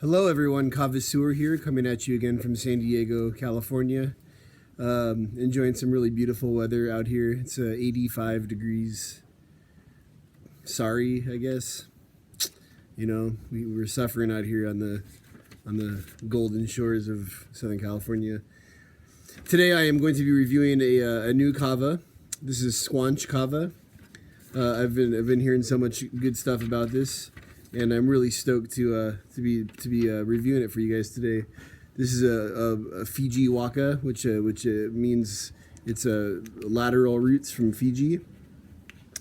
Hello everyone, Kava here, coming at you again from San Diego, California. Enjoying some really beautiful weather out here. It's 85 degrees. Sorry, I guess. You know, we're suffering out here on the golden shores of Southern California. Today I am going to be reviewing a new Kava. This is Squanch Kava. I've been hearing so much good stuff about this, and I'm really stoked to be reviewing it for you guys today. This is a Fiji waka, which means it's lateral roots from Fiji.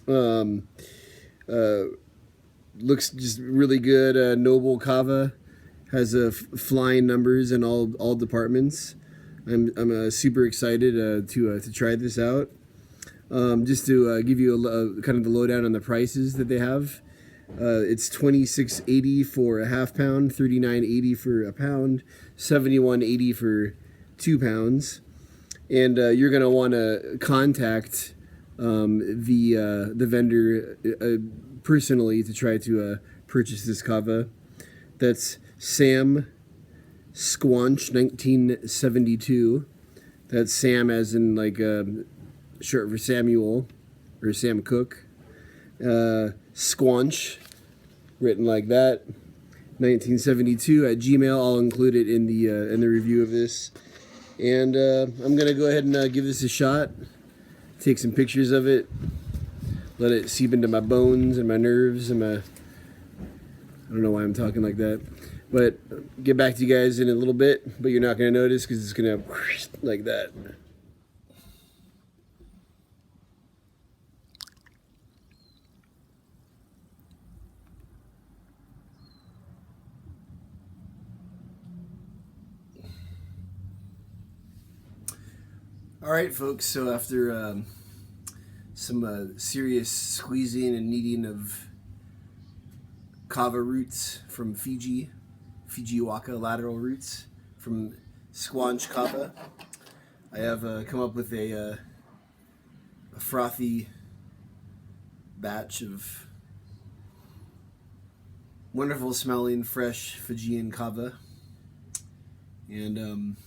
Looks just really good. Noble Kava has flying numbers in all departments. I'm super excited to try this out. Just to give you a kind of the lowdown on the prices that they have. It's $26.80 for a half pound, $39.80 for a pound, $71.80 for 2 pounds, and you're gonna want to contact the vendor personally to try to purchase this kava. That's Sam Squanch 1972. That's Sam as in like short for Samuel or Sam Cook. Squanch, written like that, 1972 at Gmail. I'll include it in the review of this, and I'm gonna go ahead and give this a shot. Take some pictures of it, let it seep into my bones and my nerves and my. I don't know why I'm talking like that, but get back to you guys in a little bit. But you're not gonna notice because it's gonna like that. All right, folks, so after some serious squeezing and kneading of kava roots from Fiji waka lateral roots from Squanch Kava, I have come up with a frothy batch of wonderful smelling fresh Fijian kava, and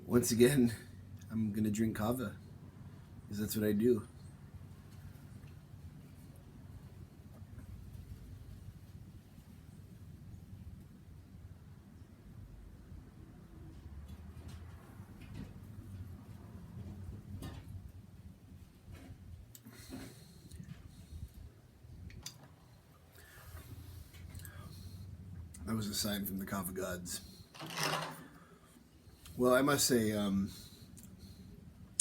once again, I'm gonna drink kava, because that's what I do. That was a sign from the kava gods. Well, I must say, I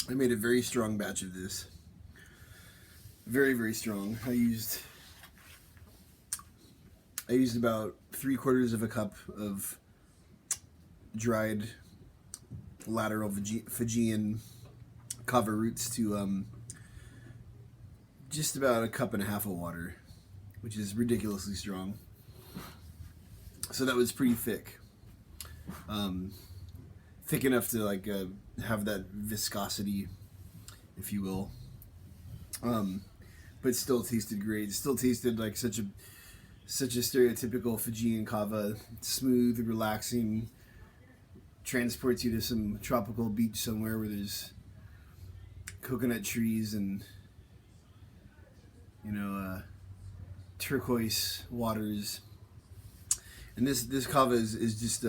made a very strong batch of this. Very, very strong. I used about 3/4 of a cup of dried lateral Fijian kava roots to just about a cup and a half of water, which is ridiculously strong. So that was pretty thick. Thick enough to like have that viscosity, if you will, but still tasted great. Still tasted like such a stereotypical Fijian kava, smooth, relaxing, transports you to some tropical beach somewhere where there's coconut trees and turquoise waters. And this kava is just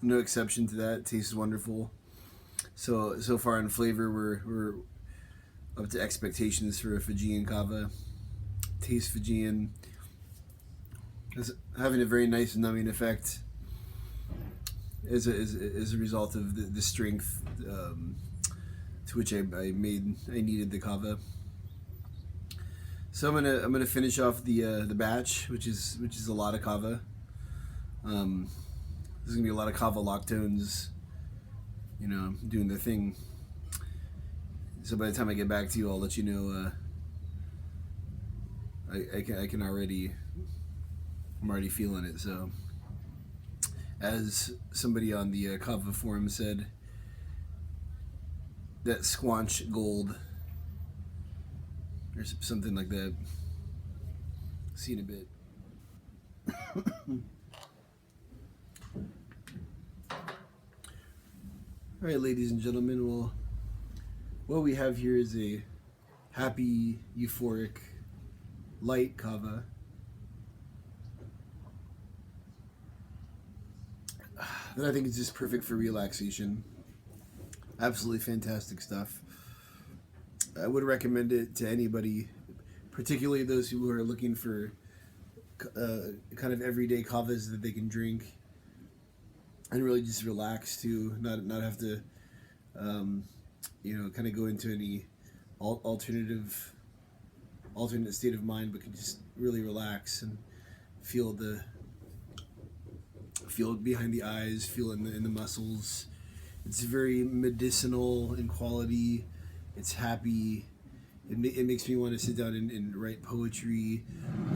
no exception to that. It tastes wonderful. So far in flavor, we're up to expectations for a Fijian kava. Tastes Fijian. It's having a very nice numbing effect as a result of the strength to which I needed the kava. So I'm gonna finish off the batch, which is a lot of kava. There's gonna be a lot of kava lactones, doing their thing. So by the time I get back to you, I'll let you know. I'm already feeling it. So, as somebody on the Kava forum said, that Squanch Gold or something like that. See in a bit. All right, ladies and gentlemen. Well, what we have here is a happy, euphoric, light kava. That I think is just perfect for relaxation. Absolutely fantastic stuff. I would recommend it to anybody, particularly those who are looking for kind of everyday kavas that they can drink and really just relax to, not have to, kind of go into any alternate state of mind, but can just really relax and feel behind the eyes, feel in the muscles. It's very medicinal in quality. It's happy. It makes me want to sit down and write poetry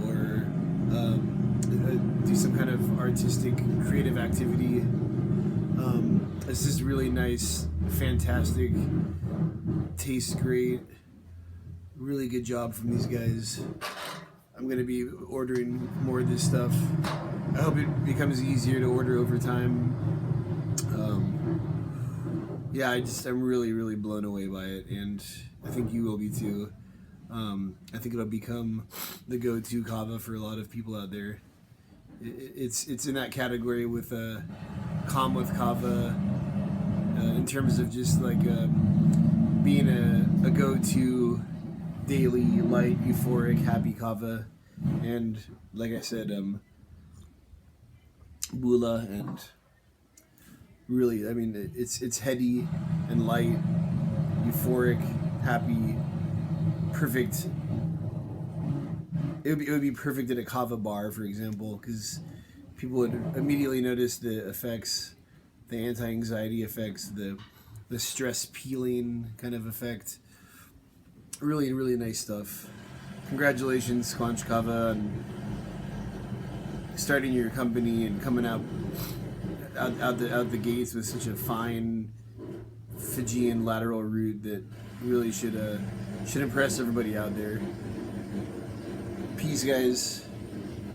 or do some kind of artistic, creative activity. It's just really nice, fantastic, tastes great. Really good job from these guys. I'm going to be ordering more of this stuff. I hope it becomes easier to order over time. I'm really, really blown away by it, and I think you will be too. I think it'll become the go-to kava for a lot of people out there. It's in that category with calm with kava in terms of just like being a go-to daily light, euphoric, happy kava, and like I said, bula, and really, I mean, it's heady and light, euphoric, happy, perfect. It would be perfect at a kava bar, for example, because people would immediately notice the effects, the anti-anxiety effects, the stress peeling kind of effect. Really, really nice stuff. Congratulations, Squanch Kava, on starting your company and coming out the gates with such a fine Fijian lateral root that really should impress everybody out there. Peace, guys.